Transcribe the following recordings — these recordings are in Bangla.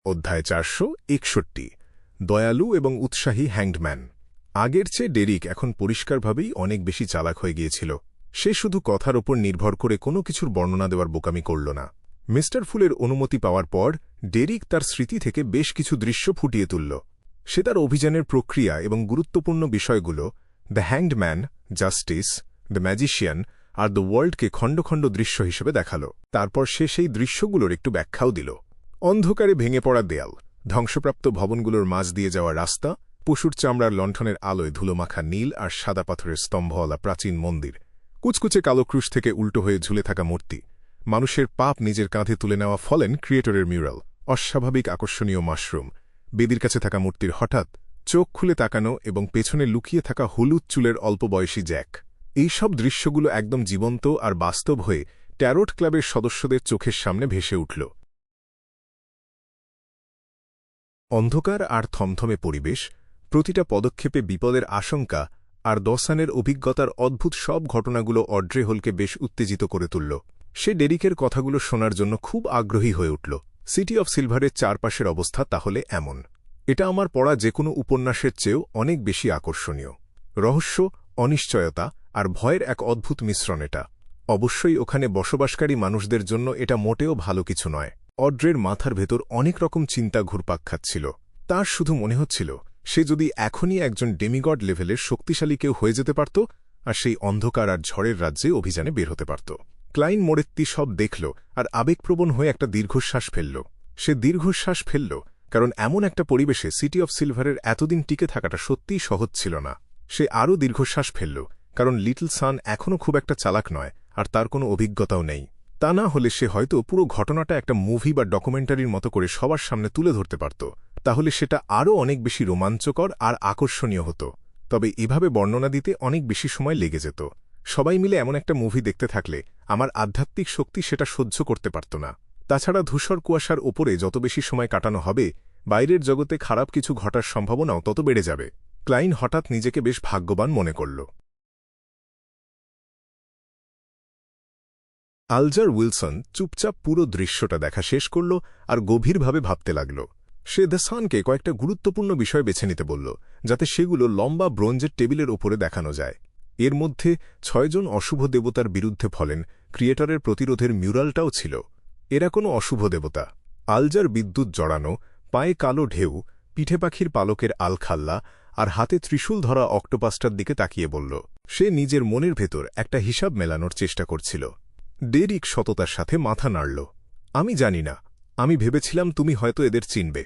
অধ্যায় 461 দয়ালু এবং উৎসাহী হ্যাংডম্যান। আগের চেয়ে ডেরিক এখন পরিষ্কারভাবেই অনেক বেশি চালাক হয়ে গিয়েছিল। সে শুধু কথার ওপর নির্ভর করে কোনো কিছুর বর্ণনা দেওয়ার বোকামি করল না। মিস্টার ফুলের অনুমতি পাওয়ার পর ডেরিক তার স্মৃতি থেকে বেশ কিছু দৃশ্য ফুটিয়ে তুলল। সে তার অভিযানের প্রক্রিয়া এবং গুরুত্বপূর্ণ বিষয়গুলো the hanged man, justice, the magician আর দ্য ওয়ার্ল্ডকে খণ্ড খণ্ড দৃশ্য হিসেবে দেখাল। তারপর সে সেই দৃশ্যগুলোর একটু ব্যাখ্যাও দিল। অন্ধকারে ভেঙে পড়া দেয়াল, ধ্বংসপ্রাপ্ত ভবনগুলোর মাঝ দিয়ে যাওয়া রাস্তা, পশুর চামড়ার লণ্ঠনের আলোয় ধুলোমাখা নীল আর সাদা পাথরের স্তম্ভওয়ালা প্রাচীন মন্দির, কুচকুচে কালো ক্রুশ থেকে উল্টো হয়ে ঝুলে থাকা মূর্তি, মানুষের পাপ নিজের কাঁধে তুলে নেওয়া ফলেন ক্রিয়েটরের মিউরাল, অস্বাভাবিক আকর্ষণীয় মাশরুম, বেদির কাছে থাকা মূর্তির হঠাৎ চোখ খুলে তাকানো এবং পেছনে লুকিয়ে থাকা হলুদ চুলের অল্প বয়সী জ্যাক। এই সব দৃশ্যগুলো একদম জীবন্ত আর বাস্তব হয়ে ট্যারোট ক্লাবের সদস্যদের চোখের সামনে ভেসে উঠল। অন্ধকার আর থমথমে পরিবেশ, প্রতিটা পদক্ষেপে বিপদের আশঙ্কা আর দসানের অভিজ্ঞতার অদ্ভুত সব ঘটনাগুলো অড্রে হলকে বেশ উত্তেজিত করে তুলল। সে ডেরিকের কথাগুলো শোনার জন্য খুব আগ্রহী হয়ে উঠল। সিটি অফ সিলভারের চারপাশের অবস্থা তাহলে এমন। এটা আমার পড়া যে কোনো উপন্যাসের চেয়েও অনেক বেশি আকর্ষণীয়। রহস্য, অনিশ্চয়তা আর ভয়ের এক অদ্ভুত মিশ্রণ এটা। অবশ্যই ওখানে বসবাসকারী মানুষদের জন্য এটা মোটেও ভালো কিছু নয়। অড্রের মাথার ভেতর অনেক রকম চিন্তা ঘুরপাক খাচ্ছিল। তার শুধু মনে হচ্ছিল সে যদি এখনই একজন ডেমিগড লেভেলের শক্তিশালী কেউ হয়ে যেতে পারত আর সেই অন্ধকার আর ঝড়ের রাজ্যে অভিযানে বের হতে পারত। ক্লাইন মোরেত্তি সব দেখল আর আবেগপ্রবণ হয়ে একটা দীর্ঘশ্বাস ফেলল। সে দীর্ঘশ্বাস ফেলল কারণ এমন একটা পরিবেশে সিটি অফ সিলভারের এতদিন টিকে থাকাটা সত্যিই সহজ ছিল না। সে আরও দীর্ঘশ্বাস ফেলল কারণ লিটল সান এখনও খুব একটা চালাক নয় আর তার কোনো অভিজ্ঞতাও নেই। তা না হলে সে হয়তো পুরো ঘটনাটা একটা মুভি বা ডকুমেন্টারির মতো করে সবার সামনে তুলে ধরতে পারত। তাহলে সেটা আরও অনেক বেশি রোমাঞ্চকর আর আকর্ষণীয় হতো। তবে এভাবে বর্ণনা দিতে অনেক বেশি সময় লেগে যেত। সবাই মিলে এমন একটা মুভি দেখতে থাকলে আমার আধ্যাত্মিক শক্তি সেটা সহ্য করতে পারত না। তাছাড়া ধূসর কুয়াশার ওপরে যত বেশি সময় কাটানো হবে, বাইরের জগতে খারাপ কিছু ঘটার সম্ভাবনাও তত বেড়ে যাবে। ক্লাইন হঠাৎ নিজেকে বেশ ভাগ্যবান মনে করল। আলজার উইলসন চুপচাপ পুরো দৃশ্যটা দেখা শেষ করল আর গভীরভাবে ভাবতে লাগল। সে দ্য সানকে কয়েকটা গুরুত্বপূর্ণ বিষয় বেছে নিতে বলল, যাতে সেগুলো লম্বা ব্রোঞ্জের টেবিলের ওপরে দেখানো যায়। এর মধ্যে 6 জন অশুভ দেবতার বিরুদ্ধে ফলেন ক্রিয়েটরের প্রতিরোধের মিউরালটাও ছিল। এরা কোনো অশুভ দেবতা। আলজার বিদ্যুৎ জড়ানো, পায়ে কালো ঢেউ, পিঠে পাখির পালকের আলখাল্লা আর হাতে ত্রিশূল ধরা অক্টোপাসটার দিকে তাকিয়ে বলল। সে নিজের মনের ভেতর একটা হিসাব মেলানোর চেষ্টা করছিল। ডেরিক সততার সাথে মাথা নাড়ল। আমি জানি না, আমি ভেবেছিলাম তুমি হয়তো এদের চিনবে।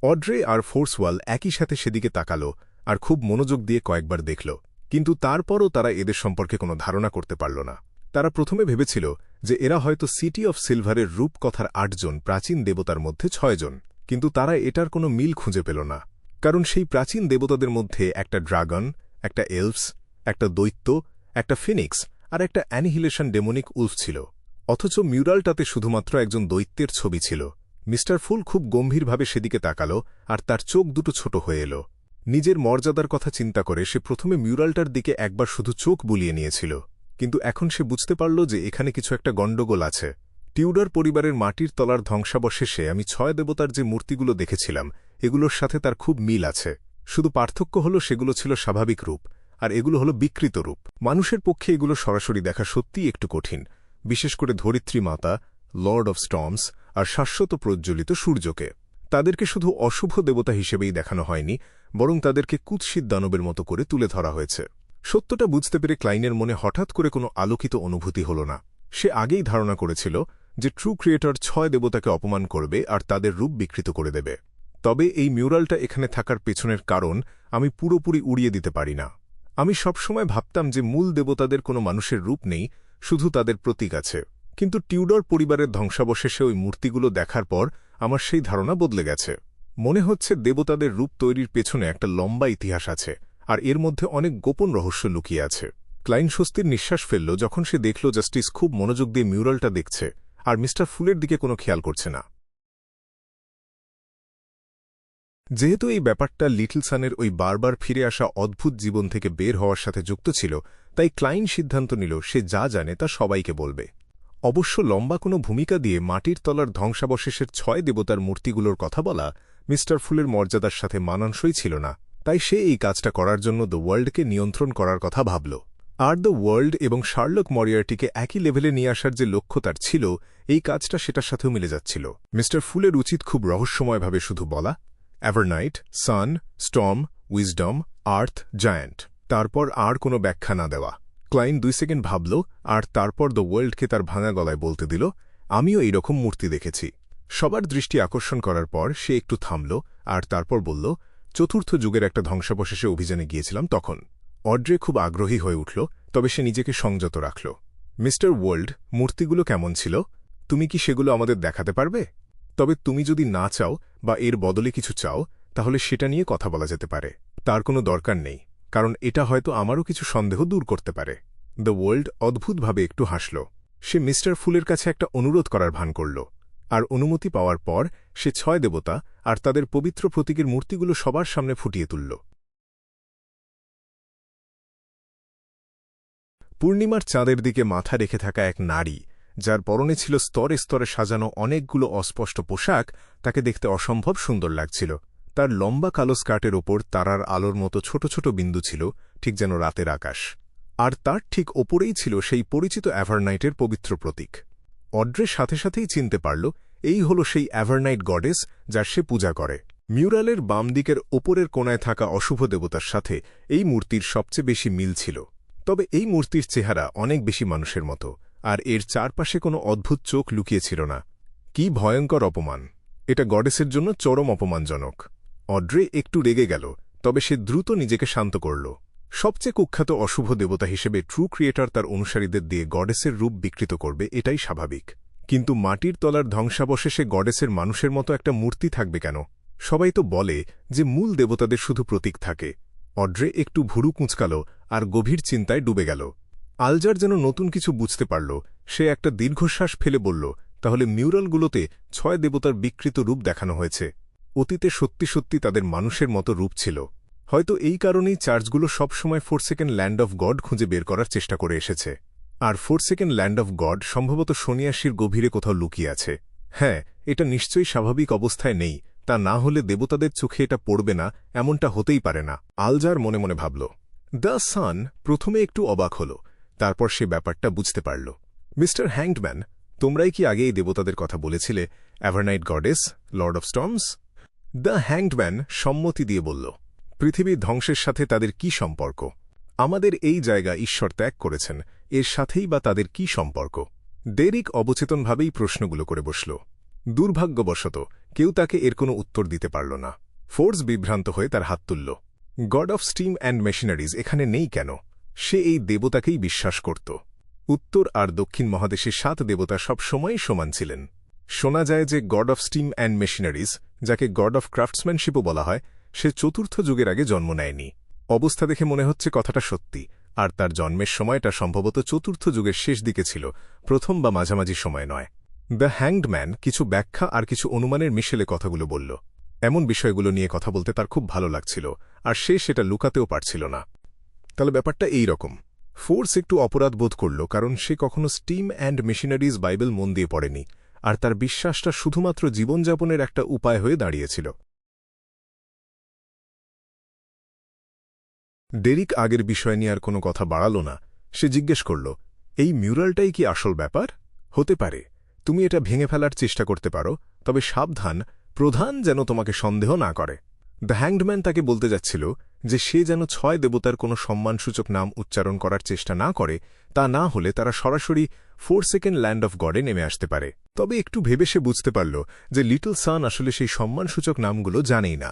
অড্রে আর ফোর্সওয়াল একই সাথে সেদিকে তাকাল আর খুব মনোযোগ দিয়ে কয়েকবার দেখল, কিন্তু তারপরও তারা এদের সম্পর্কে কোনো ধারণা করতে পারল না। তারা প্রথমে ভেবেছিল যে এরা হয়তো সিটি অফ সিলভারের রূপকথার 8 জন প্রাচীন দেবতার মধ্যে 6 জন, কিন্তু তারা এটার কোনো মিল খুঁজে পেল না। কারণ সেই প্রাচীন দেবতাদের মধ্যে একটা ড্রাগন, একটা এলভস, একটা দৈত্য, একটা ফিনিক্স আর একটা অ্যানিহিলেশন ডেমনিক উলফ ছিল। অথচ মিউরালটাতে শুধুমাত্র একজন দৈত্যের ছবি ছিল। মিস্টার ফুল খুব গম্ভীরভাবে সেদিকে তাকাল আর তার চোখ দুটো ছোট হয়ে এল। নিজের মর্যাদার কথা চিন্তা করে সে প্রথমে মিউরালটার দিকে একবার শুধু চোখ বুলিয়ে নিয়েছিল, কিন্তু এখন সে বুঝতে পারল যে এখানে কিছু একটা গণ্ডগোল আছে। টিউডার পরিবারের মাটির তলার ধ্বংসাবশেষে আমি 6 দেবতার যে মূর্তিগুলো দেখেছিলাম, এগুলোর সাথে তার খুব মিল আছে। শুধু পার্থক্য হল সেগুলো ছিল স্বাভাবিক রূপ আর এগুলো হলো বিকৃত রূপ। মানুষের পক্ষে এগুলো সরাসরি দেখা সত্যিই একটু কঠিন, বিশেষ করে ধরিত্রী মাতা, লর্ড অফ স্টর্মস আর শাশ্বত প্রজ্জ্বলিত সূর্যকে। তাদেরকে শুধু অশুভ দেবতা হিসেবেই দেখানো হয়নি, বরং তাদেরকে কুৎসিত দানবের মতো করে তুলে ধরা হয়েছে। সত্যটা বুঝতে পেরে ক্লাইনের মনে হঠাৎ করে কোনো আলোকিত অনুভূতি হল না। সে আগেই ধারণা করেছিল যে ট্রু ক্রিয়েটর 6 দেবতাকে অপমান করবে আর তাদের রূপ বিকৃত করে দেবে। তবে এই মিউরালটা এখানে থাকার পেছনের কারণ আমি পুরোপুরি উড়িয়ে দিতে পারি না। আমি সবসময় ভাবতাম যে মূল দেবতাদের কোনো মানুষের রূপ নেই, শুধু তাদের প্রতীক আছে। কিন্তু টিউডর পরিবারের ধ্বংসাবশেষে ওই মূর্তিগুলো দেখার পর আমার সেই ধারণা বদলে গেছে। মনে হচ্ছে দেবতাদের রূপ তৈরির পেছনে একটা লম্বা ইতিহাস আছে আর এর মধ্যে অনেক গোপন রহস্য লুকিয়ে আছে। ক্লাইন স্বস্তির নিঃশ্বাস ফেলল যখন সে দেখল জাস্টিস খুব মনোযোগ দিয়ে মিউরালটা দেখছে আর মিস্টার ফুলের দিকে কোনো খেয়াল করছে না। যেহেতু এই ব্যাপারটা লিটল সানের ওই বারবার ফিরে আসা অদ্ভুত জীবন থেকে বের হওয়ার সাথে যুক্ত ছিল, তাই ক্লাইন সিদ্ধান্ত নিল সে যা জানে তা সবাইকে বলবে। অবশ্য লম্বা কোনো ভূমিকা দিয়ে মাটির তলার ধ্বংসাবশেষের 6 দেবতার মূর্তিগুলোর কথা বলা মিস্টার ফুলের মর্যাদার সাথে মানানসই ছিল না, তাই সে এই কাজটা করার জন্য দ্য ওয়ার্ল্ডকে নিয়ন্ত্রণ করার কথা ভাবল। আর দ্য ওয়ার্ল্ড এবং শার্লক মরিয়ার্টিকে একই লেভেলে নিয়ে আসার যে লক্ষ্য তার ছিল, এই কাজটা সেটার সাথেও মিলে যাচ্ছিল। মিস্টার ফুলের উচিত খুব রহস্যময়ভাবে শুধু বলা, এভারনাইট, সান, স্টর্ম, উইজডম, আর্থ, জায়ান্ট, তারপর আর কোনো ব্যাখ্যা না দেওয়া। ক্লাইন 2 সেকেন্ড ভাবল, আর তারপর দ্য ওয়ার্ল্ডকে তার ভাঙা গলায় বলতে দিল, আমিও এইরকম মূর্তি দেখেছি। সবার দৃষ্টি আকর্ষণ করার পর সে একটু থামল, আর তারপর বলল, চতুর্থ যুগের একটা ধ্বংসাবশেষে অভিযানে গিয়েছিলাম তখন। অড্রে খুব আগ্রহী হয়ে উঠল, তবে সে নিজেকে সংযত রাখল। মিস্টার ওয়ার্ল্ড, মূর্তিগুলো কেমন ছিল? তুমি কি সেগুলো আমাদের দেখাতে পারবে? তবে তুমি যদি না চাও বা এর বদলে কিছু চাও, তাহলে সেটা নিয়ে কথা বলা যেতে পারে। তার কোনো দরকার নেই, কারণ এটা হয়তো আমারও কিছু সন্দেহ দূর করতে পারে। দ্য ওয়ার্ল্ড অদ্ভুতভাবে একটু হাসল। সে মিস্টার ফুলের কাছে একটা অনুরোধ করার ভান করল, আর অনুমতি পাওয়ার পর সে 6 দেবতা আর তাদের পবিত্র প্রতীকের মূর্তিগুলো সবার সামনে ফুটিয়ে তুলল। পূর্ণিমার চাঁদের দিকে মাথা রেখে থাকা এক নারী, যার পরনে ছিল স্তরে স্তরে সাজানো অনেকগুলো অস্পষ্ট পোশাক, তাকে দেখতে অসম্ভব সুন্দর লাগছিল। তার লম্বা কালো স্কার্টের ওপর তারার আলোর মতো ছোট ছোট বিন্দু ছিল, ঠিক যেন রাতের আকাশ। আর তার ঠিক ওপরেই ছিল সেই পরিচিত অ্যাভারনাইটের পবিত্র প্রতীক। অড্রে সাথে সাথেই চিনতে পারল, এই হল সেই অ্যাভারনাইট গডেস যার সে পূজা করে। মিউরালের বাম দিকের ওপরের কোণায় থাকা অশুভ দেবতার সাথে এই মূর্তির সবচেয়ে বেশি মিল ছিল। তবে এই মূর্তির চেহারা অনেক বেশি মানুষের মতো, আর এর চারপাশে কোনো অদ্ভুত চোখ লুকিয়েছিল না। কি ভয়ঙ্কর অপমান! এটা গডেসের জন্য চরম অপমানজনক। অড্রে একটু রেগে গেল, তবে সে দ্রুত নিজেকে শান্ত করল। সবচেয়ে কুখ্যাত অশুভ দেবতা হিসেবে ট্রু ক্রিয়েটর তার অনুসারীদের দিয়ে গডেসের রূপ বিকৃত করবে, এটাই স্বাভাবিক। কিন্তু মাটির তলার ধ্বংসাবশেষে গডেসের মানুষের মতো একটা মূর্তি থাকবে কেন? সবাই তো বলে যে মূল দেবতাদের শুধু প্রতীক থাকে। অড্রে একটু ভুরু কুঁচকাল আর গভীর চিন্তায় ডুবে গেল। আলজার যেন নতুন কিছু বুঝতে পারল। সে একটা দীর্ঘশ্বাস ফেলে বলল, তাহলে মিউরালগুলোতে 6 দেবতার বিকৃত রূপ দেখানো হয়েছে। অতীতে সত্যি সত্যি তাদের মানুষের মতো রূপ ছিল। হয়তো এই কারণেই চার্চগুলো সবসময় ফোরসেকেন্ড ল্যান্ড অফ গড খুঁজে বের করার চেষ্টা করে এসেছে। আর ফোরসেকেন্ড ল্যান্ড অফ গড সম্ভবত সন্ন্যাসীর গভীরে কোথাও লুকিয়ে আছে। হ্যাঁ, এটা নিশ্চয়ই স্বাভাবিক অবস্থায় নেই, তা না হলে দেবতাদের চোখে এটা পড়বে না, এমনটা হতেই পারে না। আলজার মনে মনে ভাবল। দ্য সান প্রথমে একটু অবাক হল, তারপর সে ব্যাপারটা বুঝতে পারল। মিস্টার হ্যাংডম্যান, তোমরাই কি আগে এই দেবতাদের কথা বলেছিলে, Evernight goddess, lord of storms? The hanged man সম্মতি দিয়ে বলল, পৃথিবীর ধ্বংসের সাথে তাদের কি সম্পর্ক? আমাদের এই জায়গা ঈশ্বর ত্যাগ করেছেন, এর সাথেই বা তাদের কি সম্পর্ক? ডেরিক অবচেতনভাবেই প্রশ্নগুলো করে বসল। দুর্ভাগ্যবশত কেউ তাকে এর কোনো উত্তর দিতে পারল না। ফোর্স বিভ্রান্ত হয়ে তার হাত তুলল। God of steam and machineries এখানে নেই কেন? সে এই দেবতাকেই বিশ্বাস করত। উত্তর আর দক্ষিণ মহাদেশে 7 দেবতা সব সময়ই সমান ছিলেন। শোনা যায় যে god of steam and machineries, যাকে গড অফ ক্রাফটসম্যানশিপও বলা হয়, সে চতুর্থ যুগের আগে জন্ম নেয়নি। অবস্থা দেখে মনে হচ্ছে কথাটা সত্যি, আর তার জন্মের সময়টা সম্ভবত চতুর্থ যুগের শেষ দিকে ছিল, প্রথম বা মাঝামাঝি সময় নয়। দ্য হ্যাংডম্যান কিছু ব্যাখ্যা আর কিছু অনুমানের মিশেলে কথাগুলো বলল। এমন বিষয়গুলো নিয়ে কথা বলতে তার খুব ভালো লাগছিল, আর সে সেটা লুকাতেও পারছিল না। তাহলে ব্যাপারটা এই রকম। ফোর্স একটু অপরাধ বোধ করল, কারণ সে কখনো স্টিম অ্যান্ড মেশিনারিজ বাইবেল মন দিয়ে পড়েনি, আর তার বিশ্বাসটা শুধুমাত্র জীবনযাপনের একটা উপায় হয়ে দাঁড়িয়েছিল। ডেরিক আগের বিষয় নিয়ে আর কোনো কথা বাড়াল না। সে জিজ্ঞেস করল, এই মিউরালটাই কি আসল ব্যাপার? হতে পারে। তুমি এটা ভেঙে ফেলার চেষ্টা করতে পারো, তবে সাবধান, প্রধান যেন তোমাকে সন্দেহ না করে। দ্য হ্যাংডম্যান তাকে বলতে যাচ্ছিল যে সে যেন 6 দেবতার কোনো সম্মানসূচক নাম উচ্চারণ করার চেষ্টা না করে, তা না হলে তারা সরাসরি ফোরসেকেন্ড ল্যান্ড অফ গডে নেমে আসতে পারে। তবে একটু ভেবে সে বুঝতে পারল যে লিটল সান আসলে সেই সম্মানসূচক নামগুলো জানেই না।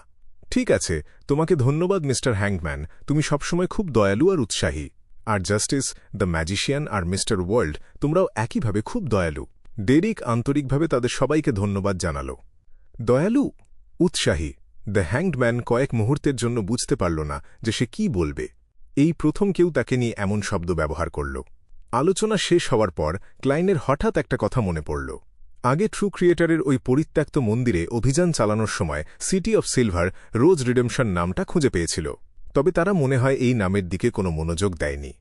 ঠিক আছে, তোমাকে ধন্যবাদ মিস্টার হ্যাংডম্যান, তুমি সবসময় খুব দয়ালু আর উৎসাহী। আর জাস্টিস, দ্য ম্যাজিশিয়ান আর মিস্টার ওয়ার্ল্ড, তোমরাও একইভাবে খুব দয়ালু। ডেরিক আন্তরিকভাবে তাদের সবাইকে ধন্যবাদ জানাল। দয়ালু, উৎসাহী। দ্য হ্যাংডম্যান কয়েক মুহূর্তের জন্য বুঝতে পারল না যে সে কি বলবে। এই প্রথম কেউ তাকে নিয়ে এমন শব্দ ব্যবহার করল। আলোচনা শেষ হওয়ার পর ক্লাইনের হঠাৎ একটা কথা মনে পড়ল। আগে ট্রু ক্রিয়েটরের ওই পরিত্যক্ত মন্দিরে অভিযান চালানোর সময় city of silver rose redemption নামটা খুঁজে পেয়েছিল, তবে তারা মনে হয় এই নামের দিকে কোনো মনোযোগ দেয়নি।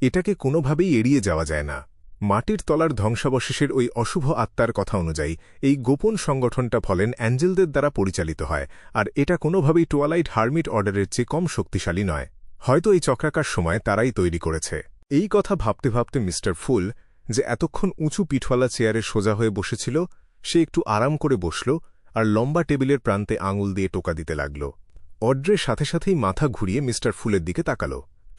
এটাকে কোনোভাবেই এড়িয়ে যাওয়া যায় না। মাটির তলার ধ্বংসাবশেষের ওই অশুভ আত্মার কথা অনুযায়ী এই গোপন সংগঠনটা ফলেন অ্যাঞ্জেলদের দ্বারা পরিচালিত হয়, আর এটা কোনোভাবেই টুয়ালাইট হার্মিট অর্ডারের চেয়ে কম শক্তিশালী নয়। হয়তো এই চক্রাকার সময় তারাই তৈরি করেছে। এই কথা ভাবতে ভাবতে মিস্টার ফুল, যে এতক্ষণ উঁচু পিঠওয়ালা চেয়ারে সোজা হয়ে বসেছিল, সে একটু আরাম করে বসল আর লম্বা টেবিলের প্রান্তে আঙুল দিয়ে টোকা দিতে লাগল। অড্রে সাথে সাথেই মাথা ঘুরিয়ে মিস্টার ফুলের দিকে তাকাল।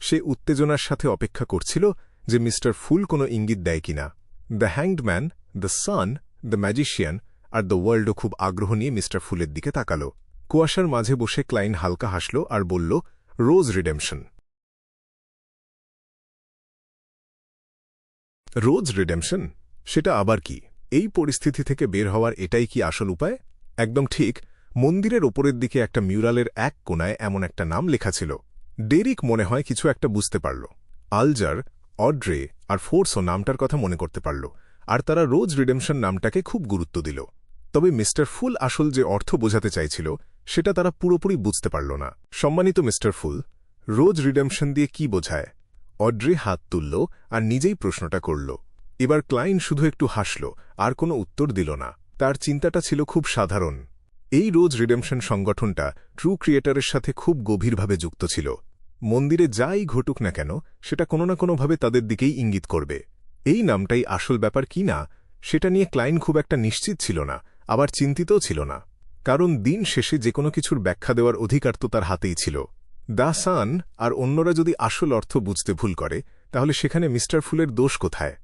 সে উত্তেজনার সাথে অপেক্ষা করছিল যে মিস্টার ফুল কোনো ইঙ্গিত দেয় কিনা। The hanged man, the sun, the magician আর দ্য ওয়ার্ল্ডও খুব আগ্রহ নিয়ে মিস্টার ফুলের দিকে তাকাল। কুয়াশার মাঝে বসে ক্লাইন হালকা হাসল আর বলল, রোজ রিডেমশন। রোজ রিডেমশন? সেটা আবার কি? এই পরিস্থিতি থেকে বের হওয়ার এটাই কি আসল উপায়? একদম ঠিক। মন্দিরের ওপরের দিকে একটা মিউরালের এক কোণায় এমন একটা নাম লেখা ছিল। ডেরিক মনে হয় কিছু একটা বুঝতে পারল। আলজার, অড্রে আর ফোর্সও নামটার কথা মনে করতে পারল, আর তারা রোজ রিডেমশন নামটাকে খুব গুরুত্ব দিল। তবে মিস্টার ফুল আসল যে অর্থ বোঝাতে চাইছিল সেটা তারা পুরোপুরি বুঝতে পারল না। সম্মানিত মিস্টার ফুল, রোজ রিডেমশন দিয়ে কি বোঝায়? অড্রে হাত তুলল আর নিজেই প্রশ্নটা করল। এবার ক্লাইন শুধু একটু হাসল আর কোনো উত্তর দিল না। তার চিন্তাটা ছিল খুব সাধারণ। এই রোজ রিডেমশন সংগঠনটা ট্রু ক্রিয়েটরের সাথে খুব গভীরভাবে যুক্ত ছিল। মন্দিরে যাই ঘটুক না কেন সেটা কোনো না কোনোভাবে তাদের দিকেই ইঙ্গিত করবে। এই নামটাই আসল ব্যাপার কি না সেটা নিয়ে ক্লাইন খুব একটা নিশ্চিত ছিল না, আবার চিন্তিতও ছিল না। কারণ দিন শেষে যে কোনো কিছুর ব্যাখ্যা দেওয়ার অধিকার তো তার হাতেই ছিল। দ্য সান আর অন্যরা যদি আসল অর্থ বুঝতে ভুল করে তাহলে সেখানে মিস্টার ফুলের দোষ কোথায়?